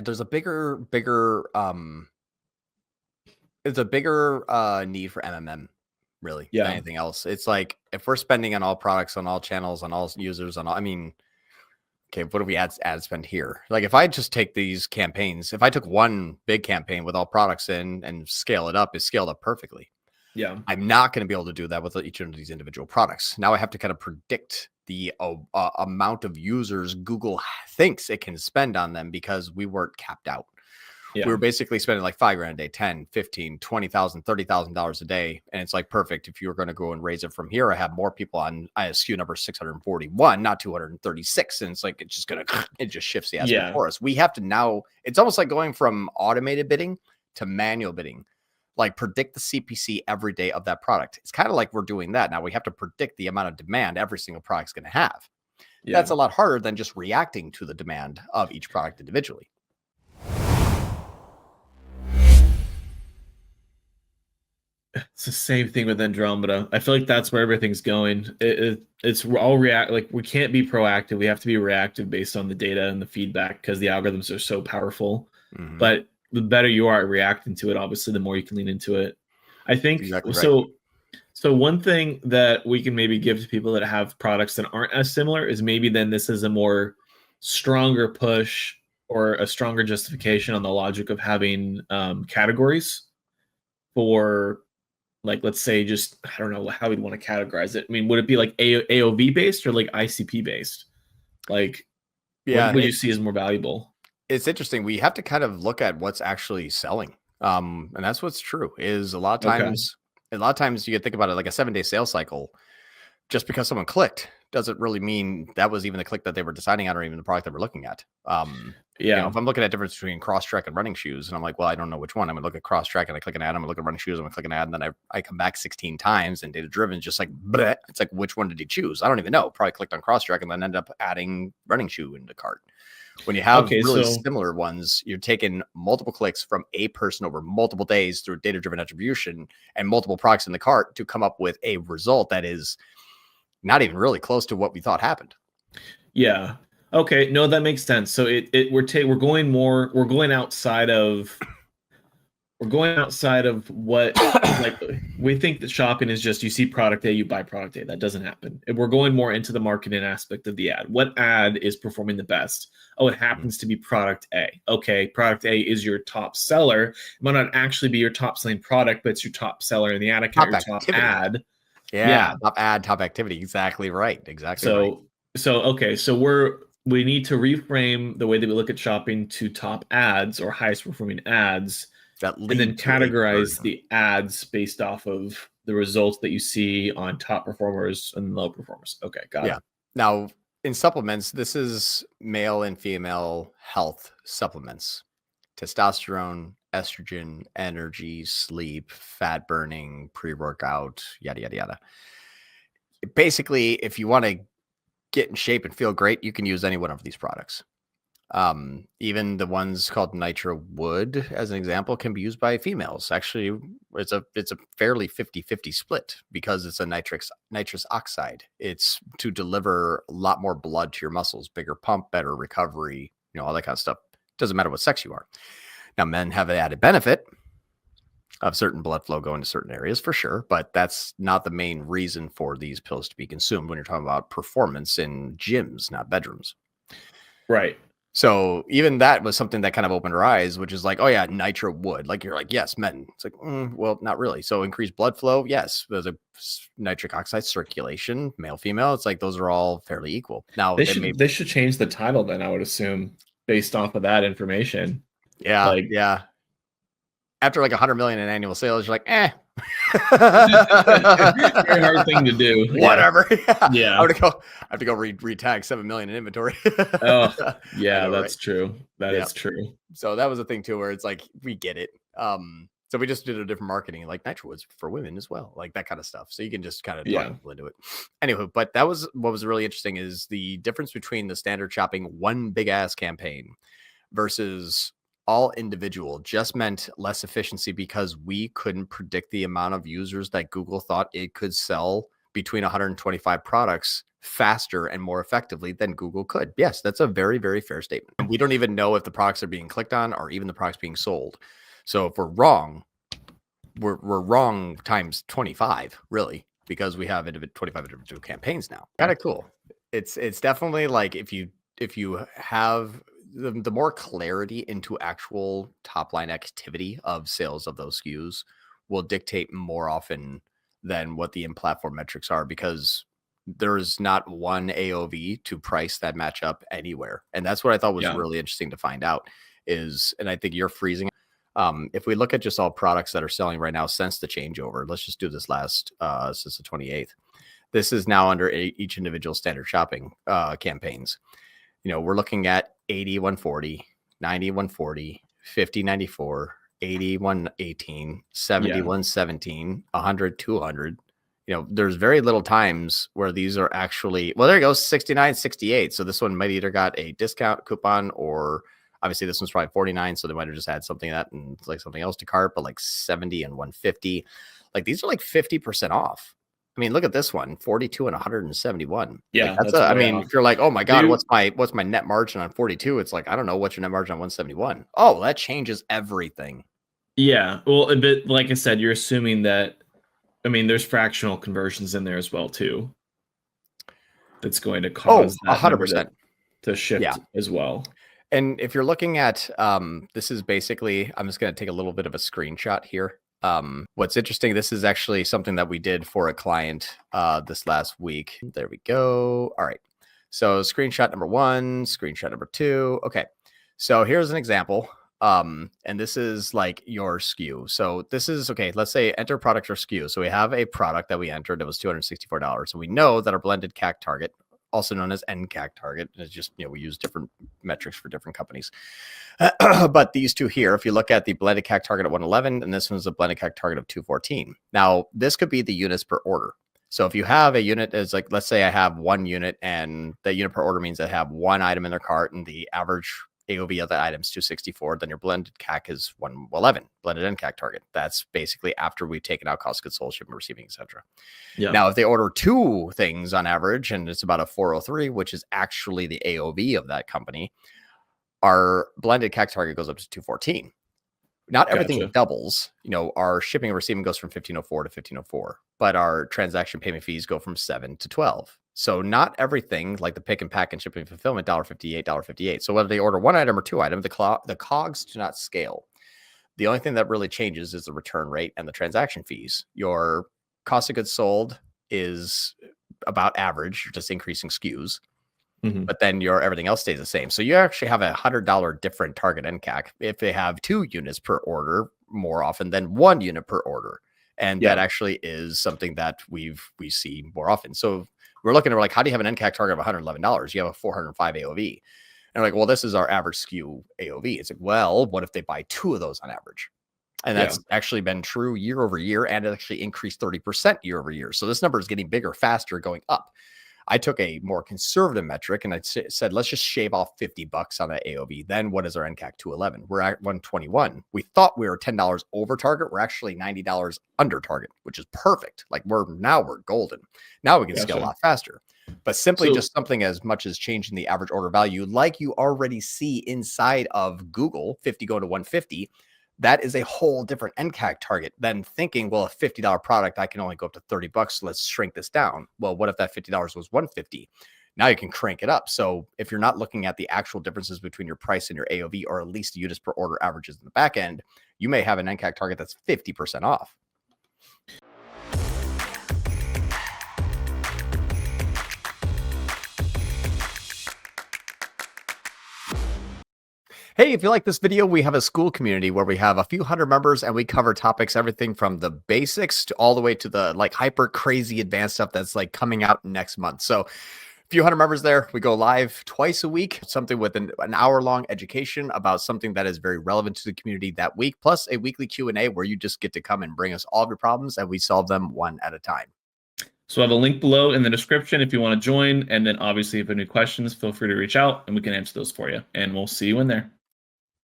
there's a bigger it's a bigger need for MMM really than anything else. It's like if we're spending on all products, on all channels, on all users, on all, I mean, okay, what do we ad spend here? Like if I just take these campaigns, if I took one big campaign with all products in and scale it up, it's scaled up perfectly. Yeah. I'm not going to be able to do that with each of these individual products. Now I have to kind of predict the amount of users Google thinks it can spend on them because we weren't capped out. Yeah. We were basically spending like $5,000 a day, 10, 15, 20,000, $30,000 a day. And it's like, perfect. If you were going to go and raise it from here, I have more people on SKU number 641, not 236. And it's like, it's just going to, it just shifts the aspect for us. We have to now, it's almost like going from automated bidding to manual bidding. Like predict the CPC every day of that product. It's kind of like we're doing that. Now we have to predict the amount of demand every single product's going to have. Yeah. That's a lot harder than just reacting to the demand of each product individually. It's the same thing with Andromeda. I feel like that's where everything's going. It's all react. Like we can't be proactive. We have to be reactive based on the data and the feedback because the algorithms are so powerful. Mm-hmm. But the better you are at reacting to it, obviously, the more you can lean into it. I think exactly so. Right. So one thing that we can maybe give to people that have products that aren't as similar is maybe then this is a more stronger push or a stronger justification on the logic of having categories for, like, let's say just, I don't know how we'd want to categorize it. I mean, would it be like AOV based or like ICP based? Like, what would you see as more valuable? It's interesting. We have to kind of look at what's actually selling. And that's what's true is a lot of times you can think about it like a 7-day sales cycle. Just because someone clicked doesn't really mean that was even the click that they were deciding on or even the product that we're looking at. You know, if I'm looking at difference between cross-track and running shoes and I'm like, well, I don't know which one. I'm gonna look at cross-track and I click an ad. I'm gonna look at running shoes. I'm gonna click an ad. And then I come back 16 times and data-driven just like, bleh. It's like, which one did he choose? I don't even know. Probably clicked on cross-track and then end up adding running shoe into cart. When you have really similar ones, you're taking multiple clicks from a person over multiple days through data-driven attribution and multiple products in the cart to come up with a result that is not even really close to what we thought happened. Yeah. Okay. No, that makes sense. So we're going outside of what, like, we think that shopping is just you see product A, you buy product A. That doesn't happen. We're going more into the marketing aspect of the ad. What ad is performing the best? Oh, it happens to be product A. Okay, product A is your top seller. It might not actually be your top selling product, but it's your top seller in the ad account, your top ad. Yeah, top ad, top activity. Exactly right. So we need to reframe the way that we look at shopping to top ads or highest performing ads. And then categorize the ads based off of the results that you see on top performers and low performers. Okay, got it. Now, in supplements, this is male and female health supplements. Testosterone, estrogen, energy, sleep, fat burning, pre-workout, yada, yada, yada. Basically, if you want to get in shape and feel great, you can use any one of these products. Even the ones called Nitro wood, as an example, can be used by females. Actually, it's a fairly 50-50 split because it's a nitrous oxide. It's to deliver a lot more blood to your muscles, bigger pump, better recovery, all that kind of stuff. Doesn't matter what sex you are. Now, men have an added benefit of certain blood flow going to certain areas for sure, but that's not the main reason for these pills to be consumed when you're talking about performance in gyms, not bedrooms. Right. So even that was something that kind of opened our eyes, which is like, oh yeah, Nitro wood. Like you're like, yes, men. It's like, well, not really. So increased blood flow. Yes. There's a nitric oxide circulation, male, female. It's like, those are all fairly equal. Now they should change the title then, I would assume, based off of that information. Yeah. Yeah. After like 100 million in annual sales, you're like, very hard thing to do. Whatever. Yeah. I have to go re-tag 7 million in inventory. Oh, yeah, that's true. That is true. So that was a thing too, where it's like, we get it. So we just did a different marketing, like Nitro woods for women as well, like that kind of stuff. So you can just kind of talk people into it. Anyway, but that was what was really interesting is the difference between the standard shopping one big ass campaign versus all individual just meant less efficiency because we couldn't predict the amount of users that Google thought it could sell between 125 products faster and more effectively than Google could. Yes, that's a very, very fair statement. And we don't even know if the products are being clicked on or even the products being sold. So if we're wrong, we're wrong times 25, really, because we have 25 individual campaigns now. Kind of cool. It's definitely like if you have the more clarity into actual top line activity of sales of those SKUs will dictate more often than what the in-platform metrics are, because there's not one AOV to price that match up anywhere. And that's what I thought was really interesting to find out is, and I think you're freezing. If we look at just all products that are selling right now since the changeover, let's just do this last, since the 28th. This is now under each individual standard shopping campaigns. You know, we're looking at 80, 140, 90, 140, 50, 94, 80, 118, 70, 117, 100, 200. You know, there's very little times where these are actually, well, there you go, 69, 68. So this one might either got a discount coupon, or obviously this one's probably 49. So they might have just had something that and like something else to cart, but like 70 and 150. Like these are like 50% off. I mean, look at this one, 42 and 171. Yeah, like I mean, if you're like, oh my God, what's my net margin on 42? It's like, I don't know, what's your net margin on 171? Oh, that changes everything. Yeah. Well, but like I said, you're assuming that, I mean, there's fractional conversions in there as well, too. That's going to cause that 100% to shift as well. And if you're looking at, this is basically, I'm just going to take a little bit of a screenshot here. What's interesting, this is actually something that we did for a client this last week. There we go. All right. So screenshot number 1, screenshot number 2. Okay. So here's an example. And this is like your SKU. So this is, okay, let's say enter product or SKU. So we have a product that we entered that was $264. So we know that our blended CAC target, also known as NCAC target, is just, you know, we use different metrics for different companies. But these two here, if you look at the blended CAC target at 111, and this one's a blended CAC target of 214. Now, this could be the units per order. So if you have a unit as like, let's say I have one unit, and the unit per order means I have one item in their cart and the average AOV of that item is 264, then your blended CAC is 111, blended NCAC target. That's basically after we've taken out cost of goods sold, shipping, receiving, etc. Yeah. Now, if they order 2 things on average, and it's about a 403, which is actually the AOV of that company, our blended CAC target goes up to 214. Not everything doubles. You know, our shipping and receiving goes from 1504 to 1504, but our transaction payment fees go from 7 to 12. So not everything, like the pick and pack and shipping and fulfillment, $1.58, $1.58. So whether they order 1 item or 2 items, the COGS do not scale. The only thing that really changes is the return rate and the transaction fees. Your cost of goods sold is about average, you're just increasing SKUs. But then your everything else stays the same. So you actually have a $100 different target NCAC if they have 2 units per order more often than 1 unit per order. And that actually is something that we see more often. So we're looking at like, how do you have an NCAC target of $111? You have a 405 AOV. And like, well, this is our average SKU AOV. It's like, well, what if they buy 2 of those on average? And that's actually been true year over year, and it actually increased 30% year over year. So this number is getting bigger, faster, going up. I took a more conservative metric and I said, let's just shave off $50 on that AOV. Then what is our NCAC 211? We're at 121. We thought we were $10 over target. We're actually $90 under target, which is perfect. Like we're golden. Now we can scale a lot faster. But simply just something as much as changing the average order value, like you already see inside of Google, 50 go to 150. That is a whole different NCAC target than thinking, well, a $50 product, I can only go up to $30. So let's shrink this down. Well, what if that $50 was $150? Now you can crank it up. So if you're not looking at the actual differences between your price and your AOV, or at least the units per order averages in the back end, you may have an NCAC target that's 50% off. Hey, if you like this video, we have a school community where we have a few hundred members and we cover topics, everything from the basics to all the way to the like hyper crazy advanced stuff that's like coming out next month. So a few hundred members there. We go live twice a week, something with an hour-long education about something that is very relevant to the community that week, plus a weekly Q&A where you just get to come and bring us all of your problems and we solve them one at a time. So I have a link below in the description if you want to join. And then obviously if you have any questions, feel free to reach out and we can answer those for you. And we'll see you in there.